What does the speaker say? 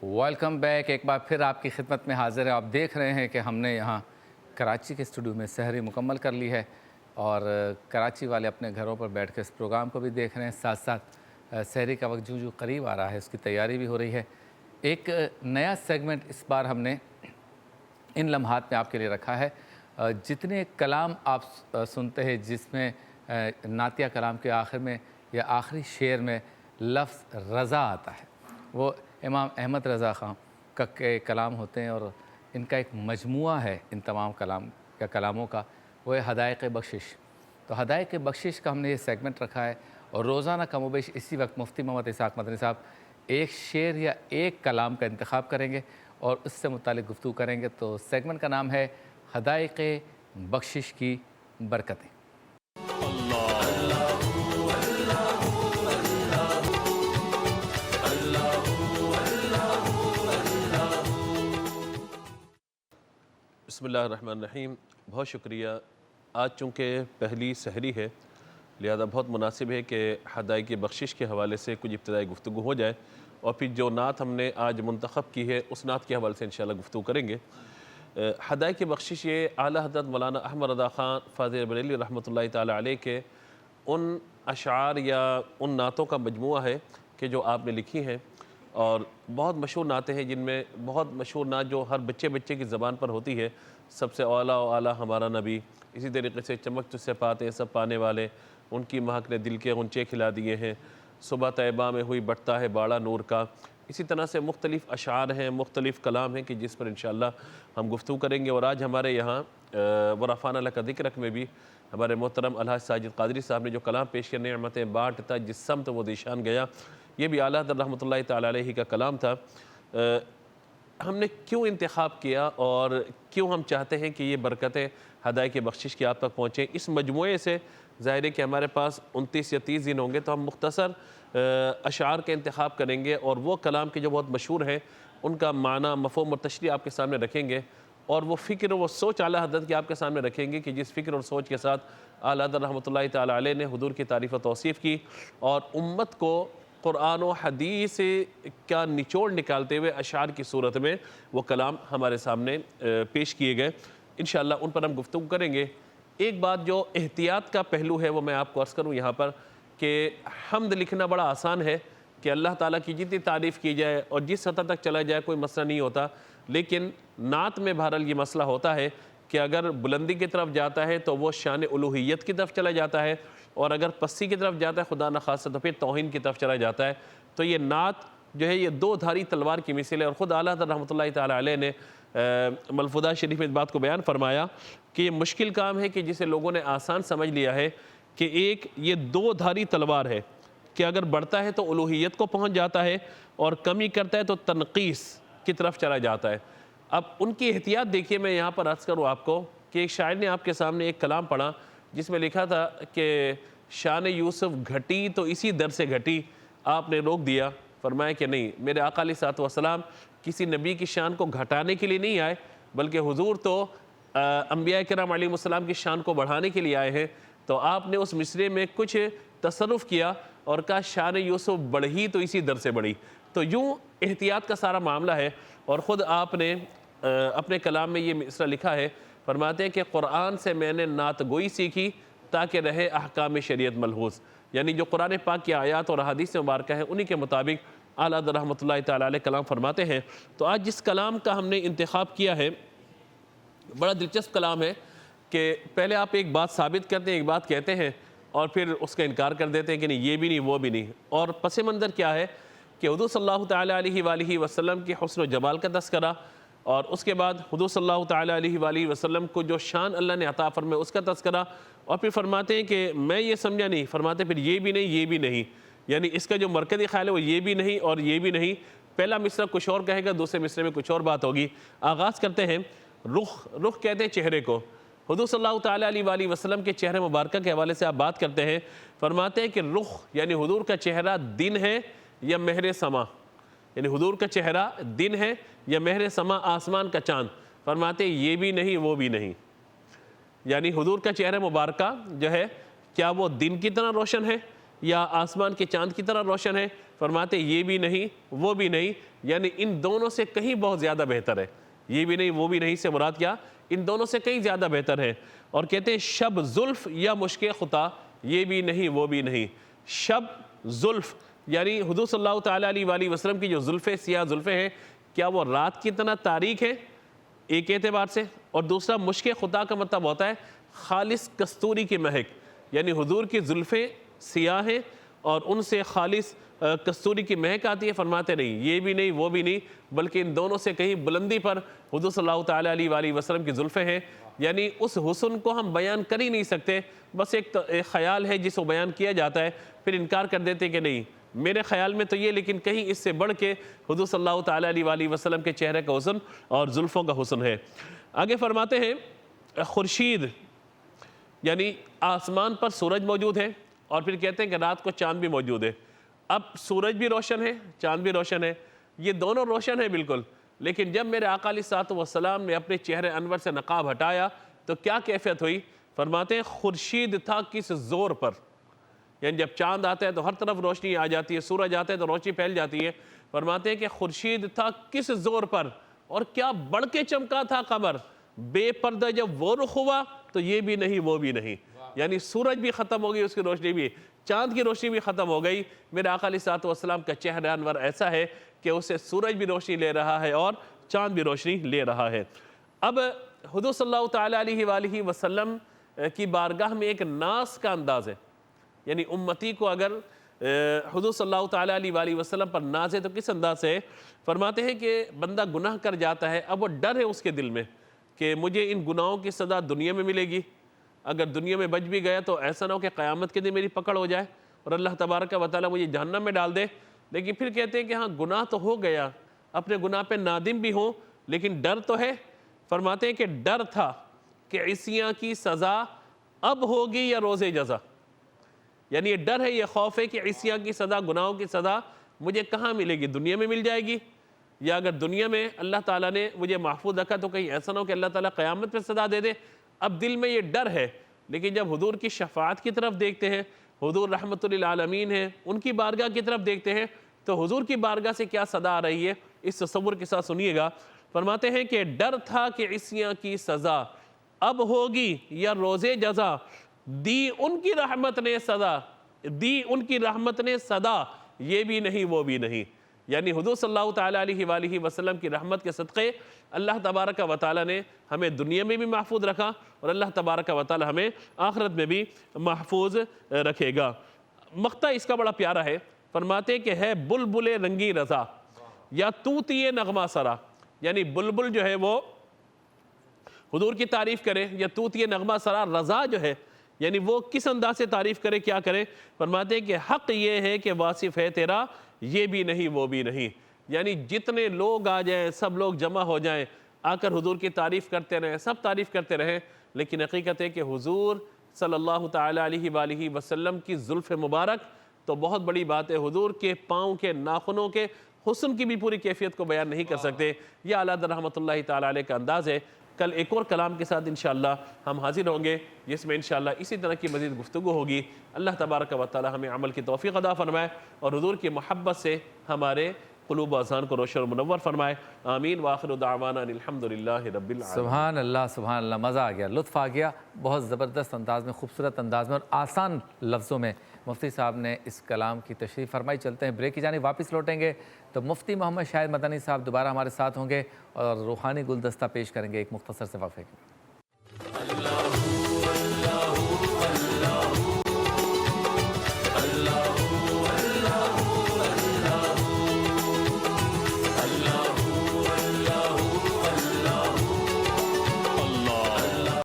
Welcome back, ایک بار پھر آپ کی خدمت میں حاضر ہے۔ آپ دیکھ رہے ہیں کہ ہم نے یہاں کراچی کے اسٹوڈیو میں سحری مکمل کر لی ہے اور کراچی والے اپنے گھروں پر بیٹھ کے اس پروگرام کو بھی دیکھ رہے ہیں، ساتھ ساتھ سحری کا وقت جو قریب آ رہا ہے اس کی تیاری بھی ہو رہی ہے۔ ایک نیا سیگمنٹ اس بار ہم نے ان لمحات میں آپ کے لیے رکھا ہے۔ جتنے کلام آپ سنتے ہیں جس میں نعتیہ کلام کے آخر میں یا آخری شعر میں لفظ رضا آتا ہے، وہ امام احمد رضا خان کے کلام ہوتے ہیں اور ان کا ایک مجموعہ ہے ان تمام کلاموں کا، وہ ہے حدائق بخشش۔ تو حدائق بخشش کا ہم نے یہ سیگمنٹ رکھا ہے اور روزانہ کم و بیش اسی وقت مفتی محمد اسحاق مدنی صاحب ایک شعر یا ایک کلام کا انتخاب کریں گے اور اس سے متعلق گفتگو کریں گے۔ تو سیگمنٹ کا نام ہے حدائق بخشش کی برکتیں۔ بسم اللہ الرحمن الرحیم۔ بہت شکریہ۔ آج چونکہ پہلی سحری ہے لہذا بہت مناسب ہے کہ حدائق بخشش کے حوالے سے کچھ ابتدائی گفتگو ہو جائے اور پھر جو نعت ہم نے آج منتخب کی ہے اس نعت کے حوالے سے انشاءاللہ گفتگو کریں گے۔ حدائق بخشش یہ اعلیٰ حضرت مولانا احمد رضا خان فاضل بریلوی رحمۃ اللہ تعالیٰ علیہ کے ان اشعار یا ان نعتوں کا مجموعہ ہے کہ جو آپ نے لکھی ہیں، اور بہت مشہور نعتیں ہیں جن میں بہت مشہور نعت جو ہر بچے کی زبان پر ہوتی ہے، سب سے اعلیٰ و اعلیٰ ہمارا نبی، اسی طریقے سے چمک تجھ سے پاتے ہیں سب پانے والے، ان کی مہک نے دل کے غنچے کھلا دیے ہیں، صبح طیبہ میں ہوئی بٹتا ہے باڑا نور کا۔ اسی طرح سے مختلف اشعار ہیں، مختلف کلام ہیں کہ جس پر انشاءاللہ ہم گفتگو کریں گے۔ اور آج ہمارے یہاں ورفعنا لک ذکرک میں بھی ہمارے محترم الحاج ساجد قادری صاحب نے جو کلام پیش کیا، نعمتیں بانٹتا جس سمت وہ ذیشان گیا، یہ بھی اعلیٰ حضرت رحمۃ اللہ تعالیٰ علیہ کا کلام تھا۔ ہم نے کیوں انتخاب کیا اور کیوں ہم چاہتے ہیں کہ یہ برکتیں حدائق بخشش کی آپ تک پہنچیں؟ اس مجموعے سے ظاہر ہے کہ ہمارے پاس 29 یا 30 دن ہوں گے، تو ہم مختصر اشعار کا انتخاب کریں گے اور وہ کلام کے جو بہت مشہور ہیں ان کا معنی، مفہوم اور تشریح آپ کے سامنے رکھیں گے، اور وہ فکر و سوچ اعلیٰ حضرت کی آپ کے سامنے رکھیں گے کہ جس فکر اور سوچ کے ساتھ اعلیٰ حضرت رحمۃ اللہ تعالیٰ علیہ نے حضور کی تعریف و توصیف کی اور امت کو قرآن و حدیث کا نچوڑ نکالتے ہوئے اشعار کی صورت میں وہ کلام ہمارے سامنے پیش کیے گئے۔ انشاءاللہ ان پر ہم گفتگو کریں گے۔ ایک بات جو احتیاط کا پہلو ہے وہ میں آپ کو عرض کروں یہاں پر کہ حمد لکھنا بڑا آسان ہے کہ اللہ تعالیٰ کی جتنی تعریف کی جائے اور جس سطح تک چلا جائے کوئی مسئلہ نہیں ہوتا، لیکن نعت میں بہرحال یہ مسئلہ ہوتا ہے کہ اگر بلندی کی طرف جاتا ہے تو وہ شان الوہیت کی طرف چلا جاتا ہے، اور اگر پستی کی طرف جاتا ہے خدا نخواستہ تو پھر توہین کی طرف چلا جاتا ہے۔ تو یہ نعت جو ہے یہ دو دھاری تلوار کی مثل ہے، اور خود اعلیٰ حضرت رحمۃ اللہ تعالیٰ علیہ نے ملفوظات شریف میں اس بات کو بیان فرمایا کہ یہ مشکل کام ہے کہ جسے لوگوں نے آسان سمجھ لیا ہے کہ ایک یہ دو دھاری تلوار ہے کہ اگر بڑھتا ہے تو الوہیت کو پہنچ جاتا ہے اور کمی کرتا ہے تو تنقیص کی طرف چلا جاتا ہے۔ اب ان کی احتیاط دیکھیے، میں یہاں پر عرض کروں آپ کو کہ ایک شاعر نے آپ کے سامنے ایک کلام پڑھا جس میں لکھا تھا کہ شان یوسف گھٹی تو اسی در سے گھٹی، آپ نے روک دیا، فرمایا کہ نہیں، میرے آقا علیہ الصلوۃ والسلام کسی نبی کی شان کو گھٹانے کے لیے نہیں آئے، بلکہ حضور تو انبیاء کرام علیہ السلام کی شان کو بڑھانے کے لیے آئے ہیں۔ تو آپ نے اس مصرعے میں کچھ تصرف کیا اور کہا شان یوسف بڑھی تو اسی در سے بڑھی۔ تو یوں احتیاط کا سارا معاملہ ہے، اور خود آپ نے اپنے کلام میں یہ مصرع لکھا ہے، فرماتے ہیں کہ قرآن سے میں نے نعت گوئی سیکھی تاکہ رہے احکام شریعت ملحوظ، یعنی جو قرآن پاک کی آیات اور احادیث مبارکہ ہیں انہی کے مطابق اعلیٰ حضرت رحمۃ اللہ تعالیٰ علیہ کلام فرماتے ہیں۔ تو آج جس کلام کا ہم نے انتخاب کیا ہے بڑا دلچسپ کلام ہے کہ پہلے آپ ایک بات ثابت کرتے ہیں، ایک بات کہتے ہیں اور پھر اس کا انکار کر دیتے ہیں کہ نہیں یہ بھی نہیں وہ بھی نہیں، اور پس منظر کیا ہے کہ حضور صلی اللہ تعالیٰ علیہ وآلہ وسلم کی حسن و جمال کا تذکرہ، اور اس کے بعد حضور صلی اللہ تعالیٰ علیہ وآلہ وسلم کو جو شان اللہ نے عطا فرمائے اس کا تذکرہ، اور پھر فرماتے ہیں کہ میں یہ سمجھا نہیں، فرماتے پھر یہ بھی نہیں یہ بھی نہیں، یعنی اس کا جو مرکزی خیال ہے وہ یہ بھی نہیں اور یہ بھی نہیں۔ پہلا مصرع کچھ اور کہے گا، دوسرے مصرعے میں کچھ اور بات ہوگی۔ آغاز کرتے ہیں رخ کہتے ہیں چہرے کو۔ حضور صلی اللہ تعالیٰ علیہ وآلہ وسلم کے چہرے مبارکہ کے حوالے سے آپ بات کرتے ہیں، فرماتے ہیں کہ رخ یعنی حضور کا چہرہ دن ہے یا مہر سما، یعنی حضور کا چہرہ دن ہے یا مہر سما آسمان کا چاند، فرماتے ہیں یہ بھی نہیں وہ بھی نہیں، یعنی حضور کا چہرہ مبارکہ جو ہے کیا وہ دن کی طرح روشن ہے یا آسمان کے چاند کی طرح روشن ہے؟ فرماتے یہ بھی نہیں وہ بھی نہیں، یعنی ان دونوں سے کہیں بہت زیادہ بہتر ہے۔ یہ بھی نہیں وہ بھی نہیں سے مراد کیا؟ ان دونوں سے کہیں زیادہ بہتر ہے۔ اور کہتے ہیں شب زلف یا مشک خطا، یہ بھی نہیں وہ بھی نہیں۔ شب زلف یعنی حضور صلی اللہ تعالیٰ علیہ وآلہ وسلم کی جو زلفیں، سیاہ زلفیں ہیں، کیا وہ رات کی طرح تاریک ہے ایک اعتبار سے؟ اور دوسرا مشک خطا کا مطلب ہوتا ہے خالص کستوری کی مہک، یعنی حضور کی زلفیں سیاہ ہیں اور ان سے خالص کستوری کی مہک آتی ہے۔ فرماتے نہیں یہ بھی نہیں وہ بھی نہیں، بلکہ ان دونوں سے کہیں بلندی پر حضور صلی اللہ تعالیٰ علیہ وآلہ وسلم کی زلفیں ہیں، یعنی اس حسن کو ہم بیان کر ہی نہیں سکتے، بس ایک خیال ہے جس کو بیان کیا جاتا ہے، پھر انکار کر دیتے کہ نہیں میرے خیال میں تو یہ، لیکن کہیں اس سے بڑھ کے حضور صلی اللہ تعالیٰ علیہ وآلہ وسلم کے چہرے کا حسن اور زلفوں کا حسن ہے۔ آگے فرماتے ہیں خورشید یعنی آسمان پر سورج موجود ہے، اور پھر کہتے ہیں کہ رات کو چاند بھی موجود ہے۔ اب سورج بھی روشن ہے، چاند بھی روشن ہے، یہ دونوں روشن ہیں بالکل، لیکن جب میرے آقا علیہ الصلوۃ والسلام نے اپنے چہرے انور سے نقاب ہٹایا تو کیا کیفیت ہوئی؟ فرماتے ہیں خورشید تھا کس زور پر، یعنی جب چاند آتا ہے تو ہر طرف روشنی آ جاتی ہے، سورج آتا ہے تو روشنی پھیل جاتی ہے۔ فرماتے ہیں کہ خورشید تھا کس زور پر، اور کیا بڑھ کے چمکا تھا قمر، بے پردہ جب وہ رخ ہوا تو یہ بھی نہیں وہ بھی نہیں، یعنی سورج بھی ختم ہو گئی، اس کی روشنی بھی، چاند کی روشنی بھی ختم ہو گئی۔ میرے آقا علیہ الصلوۃ والسلام کا چہرہ انور ایسا ہے کہ اسے سورج بھی روشنی لے رہا ہے اور چاند بھی روشنی لے رہا ہے۔ اب حضور صلی اللہ تعالیٰ علیہ وآلہ وسلم کی بارگاہ میں ایک ناز کا انداز ہے، یعنی امتی کو اگر حضور صلی اللہ تعالیٰ علیہ وآلہ وسلم پر ناز ہے تو کس انداز سے ہے؟ فرماتے ہیں کہ بندہ گناہ کر جاتا ہے، اب وہ ڈر ہے اس کے دل میں کہ مجھے ان گناہوں کی سزا دنیا میں ملے گی، اگر دنیا میں بچ بھی گیا تو ایسا نہ ہو کہ قیامت کے دن میری پکڑ ہو جائے اور اللہ تبارک و تعالیٰ مجھے جہنم میں ڈال دے۔ لیکن پھر کہتے ہیں کہ ہاں گناہ تو ہو گیا، اپنے گناہ پہ نادم بھی ہوں، لیکن ڈر تو ہے۔ فرماتے ہیں کہ ڈر تھا کہ عصیاں کی سزا اب ہوگی یا روز جزا، یعنی یہ ڈر ہے، یہ خوف ہے کہ عصیاں کی سزا، گناہوں کی سزا مجھے کہاں ملے گی، دنیا میں مل جائے گی، یا اگر دنیا میں اللہ تعالیٰ نے مجھے محفوظ رکھا تو کہیں ایسا نہ ہو کہ اللہ تعالیٰ قیامت پہ سزا دے دے۔ اب دل میں یہ ڈر ہے، لیکن جب حضور کی شفاعت کی طرف دیکھتے ہیں، حضور رحمت للعالمین ہیں، ان کی بارگاہ کی طرف دیکھتے ہیں تو حضور کی بارگاہ سے کیا صدا آ رہی ہے، اس تصور کے ساتھ سنیے گا۔ فرماتے ہیں کہ ڈر تھا کہ عصیاں کی سزا اب ہوگی یا روز جزا، دی ان کی رحمت نے صدا، دی ان کی رحمت نے صدا، یہ بھی نہیں وہ بھی نہیں، یعنی حضور صلی اللہ تعالیٰ علیہ وآلہ وسلم کی رحمت کے صدقے اللہ تبارک و تعالیٰ نے ہمیں دنیا میں بھی محفوظ رکھا اور اللہ تبارک و تعالیٰ ہمیں آخرت میں بھی محفوظ رکھے گا۔ مقطع اس کا بڑا پیارا ہے، فرماتے کہ ہے بلبل رنگی رضا یا طوطی نغمہ سرا، یعنی بلبل جو ہے وہ حضور کی تعریف کرے یا طوطی نغمہ سرا، رضا جو ہے یعنی وہ کس انداز سے تعریف کرے، کیا کرے؟ فرماتے ہیں کہ حق یہ ہے کہ واصف ہے تیرا یہ بھی نہیں وہ بھی نہیں، یعنی جتنے لوگ آ جائیں، سب لوگ جمع ہو جائیں، آ کر حضور کی تعریف کرتے رہیں، سب تعریف کرتے رہیں، لیکن حقیقت ہے کہ حضور صلی اللہ تعالیٰ علیہ وآلہ وسلم کی زلف مبارک تو بہت بڑی بات ہے، حضور کے پاؤں کے ناخنوں کے حسن کی بھی پوری کیفیت کو بیان نہیں کر سکتے۔ یہ اعلیٰ رحمۃ اللہ تعالیٰ علیہ کا انداز ہے۔ کل ایک اور کلام کے ساتھ انشاءاللہ ہم حاضر ہوں گے، جس میں انشاءاللہ اسی طرح کی مزید گفتگو ہوگی۔ اللہ تبارک و تعالی ہمیں عمل کی توفیق عطا فرمائے اور حضور کی محبت سے ہمارے قلوب و اذہان کو روشن و منور فرمائے۔ آمین وآخر دعوانا الحمدللہ رب العالمین۔ سبحان اللہ، مزہ آ گیا، لطف آ گیا، بہت زبردست انداز میں، خوبصورت انداز میں اور آسان لفظوں میں مفتی صاحب نے اس کلام کی تشریح فرمائی۔ چلتے ہیں بریک کی جانب، واپس لوٹیں گے تو مفتی محمد شاہد مدنی صاحب دوبارہ ہمارے ساتھ ہوں گے اور روحانی گلدستہ پیش کریں گے ایک مختصر سے وقفے کے۔